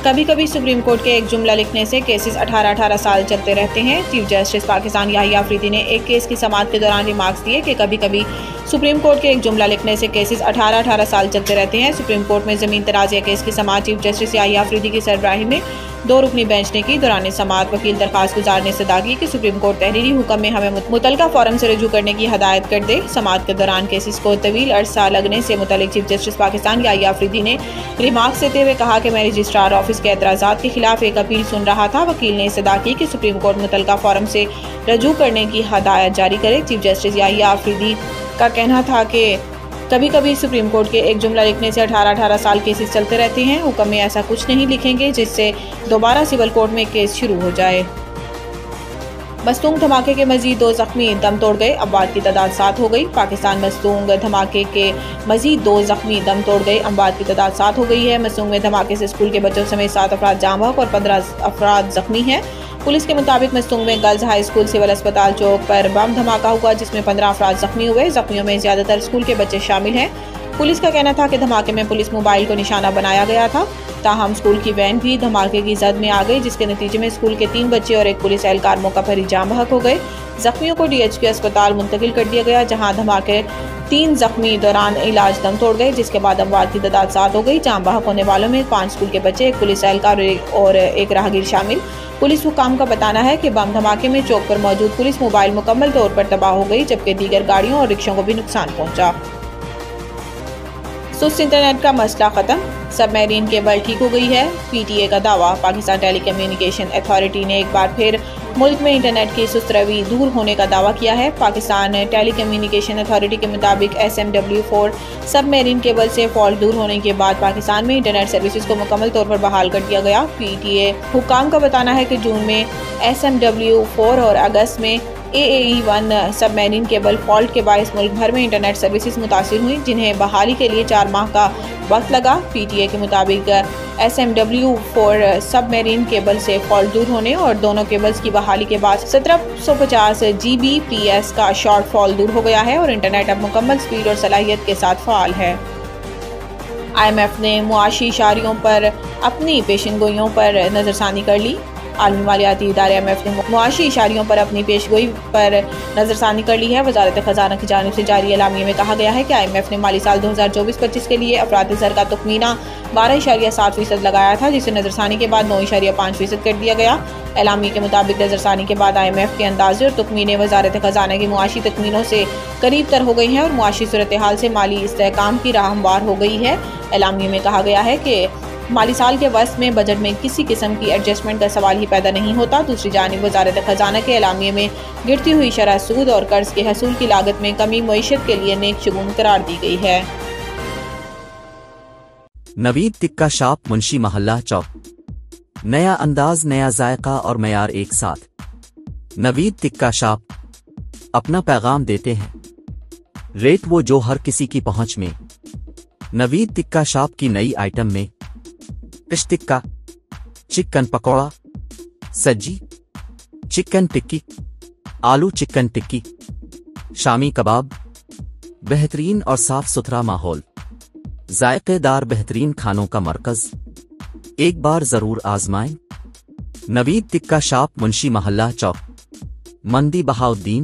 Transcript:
کبھی کبھی supreme court کے ایک جملہ لکھنے سے کیسز 18 سال چلتے رہتے ہیں۔ چیف جسٹس پاکستان یحییٰ آفریدی نے ایک کیس کی سماعت کے دوران ریمارکس دیے کہ کبھی کبھی سپریم کورٹ کے ایک جملہ لکھنے سے کیسز 18 سال چلتے رہتے ہیں۔ سپریم کورٹ میں زمین تنازعہ کیس کی سماعت چیف جسٹس یحییٰ آفریدی کی سربراہی میں 2 رکنی بینچ نے کی۔ دوران سماعت وکیل درخواست گزار نے استدعا کی کہ سپریم کورٹ تحریری حکم میں ہمیں متعلقہ فورم سے رجوع کرنے کی ہدایت کر دے۔ سماعت کے دوران کیسز کو طویل عرصہ لگنے سے متعلق چیف جسٹس پاکستان یحییٰ آفریدی نے ریمارکس دیتے ہوئے کہا کہ میں رجسٹرار آفس کے اعتراضات کے خلاف ایک اپیل سن رہا تھا۔ وکیل نے استدعا کی کہ سپریم کورٹ متعلقہ فورم سے رجوع کرنے کی ہدایت جاری کرے۔ چیف جسٹس یحییٰ آفریدی کا کہنا تھا کہ کبھی کبھی سپریم کورٹ کے ایک جملہ لکھنے سے 18 سال کیسز چلتے رہتے ہیں۔ حکم میں ایسا کچھ نہیں لکھیں گے جس سے دوبارہ سول کورٹ میں کیس شروع ہو جائے۔ مستونگ دھماکے کے مزید 2 زخمی دم توڑ گئے، اموات کی تعداد 7 ہو گئی۔ پاکستان مستونگ دھماکے کے مزید 2 زخمی دم توڑ گئے، اموات کی تعداد 7 ہو گئی ہے۔ مستونگ میں دھماکے سے اسکول کے بچوں سمیت 7 افراد جاں بحق اور 15 افراد زخمی ہیں۔ پولیس کے مطابق مستونگ میں گرلز ہائی اسکول سول اسپتال چوک پر بم دھماکہ ہوا جس میں 15 افراد زخمی ہوئے۔ زخمیوں میں زیادہ تر اسکول کے بچے شامل ہیں۔ پولیس کا کہنا تھا کہ دھماکے میں پولیس موبائل کو نشانہ بنایا گیا تھا، تاہم اسکول کی وین بھی دھماکے کی زد میں آ گئی جس کے نتیجے میں اسکول کے 3 بچے اور ایک پولیس اہلکار موقع پر ہی جاں بحق ہو گئے۔ زخمیوں کو DHQ اسپتال منتقل کر دیا گیا جہاں دھماکے 3 زخمی دوران علاج دم توڑ گئے جس کے بعد اموات کی تعداد 7 ہو گئی۔ جاں بحق ہونے والوں میں 5 اسکول کے بچے، ایک پولیس اہلکار اور ایک راہگیر شامل۔ پولیس حکام کا بتانا ہے کہ بم دھماکے میں چوک پر موجود پولیس موبائل مکمل طور پر تباہ ہو گئی جبکہ دیگر گاڑیوں اور رکشوں کو بھی نقصان پہنچا۔ سست انٹرنیٹ کا مسئلہ ختم، سب میرین کیبل ٹھیک ہو گئی ہے، PTA کا دعویٰ۔ پاکستان ٹیلی کمیونیکیشن اتھارٹی نے ایک بار پھر ملک میں انٹرنیٹ کی سست روی دور ہونے کا دعویٰ کیا ہے۔ پاکستان ٹیلی کمیونیکیشن اتھارٹی کے مطابق SMW4 سب میرین کیبل سے فالٹ دور ہونے کے بعد پاکستان میں انٹرنیٹ سروسز کو مکمل طور پر بحال کر دیا گیا۔ PTA حکام کا بتانا ہے کہ جون میں SMW4 اور اگست میں AAE1 سب میرین کیبل فالٹ کے باعث ملک بھر میں انٹرنیٹ سروسز متاثر ہوئیں جنہیں بحالی کے لیے 4 ماہ کا وقت لگا۔ PTA کے مطابق SMW4 سب میرین کیبل سے فالٹ دور ہونے اور دونوں کیبلز کی بحالی کے بعد 1750 Gbps کا شارٹ فال دور ہو گیا ہے اور انٹرنیٹ اب مکمل سپیڈ اور صلاحیت کے ساتھ فعال ہے۔ IMF نے معاشی اشاریوں پر اپنی پیشن گوئیوں پر نظر ثانی کر لی۔ عالمی مالیاتی ادارے IMF نے معاشی اشاریوں پر اپنی پیش گوئی پر نظر ثانی کر لی ہے۔ وزارت خزانہ کی جانب سے جاری اعلامیے میں کہا گیا ہے کہ IMF نے مالی سال 2024-25 کے لیے افراط زر کا تخمینہ 12.7% لگایا تھا جسے نظر ثانی کے بعد 9.5% کر دیا گیا۔ اعلامیے کے مطابق نظر ثانی کے بعد IMF کے اندازے اور تخمینے وزارت خزانہ کے معاشی تخمینوں سے قریب تر ہو گئی ہیں اور معاشی صورتحال سے مالی استحکام کی راہ ہموار ہو گئی ہے۔ اعلامیے میں کہا گیا ہے کہ مالی سال کے وسط میں بجٹ میں کسی قسم کی ایڈجسٹمنٹ کا سوال ہی پیدا نہیں ہوتا۔ دوسری جانب وزارت خزانہ کے اعلامیے میں گرتی ہوئی شرح سود اور قرض کے حصول کی لاگت میں کمی معیشت کے لیے نیک شگون قرار دی گئی ہے۔ نوید ٹکا شاپ منشی محلہ چوک، نیا انداز، نیا ذائقہ اور معیار ایک ساتھ۔ نوید ٹکا شاپ اپنا پیغام دیتے ہیں، ریٹ وہ جو ہر کسی کی پہنچ میں۔ نوید ٹکا شاپ کی نئی آئٹم میں فش ٹکا، چکن پکوڑا، سجی، چکن ٹکی، آلو چکن ٹکی، شامی کباب، بہترین اور صاف ستھرا ماحول، ذائقے دار بہترین کھانوں کا مرکز، ایک بار ضرور آزمائیں۔ نوید ٹکا شاپ منشی محلہ چوک، مندی بہاؤدین۔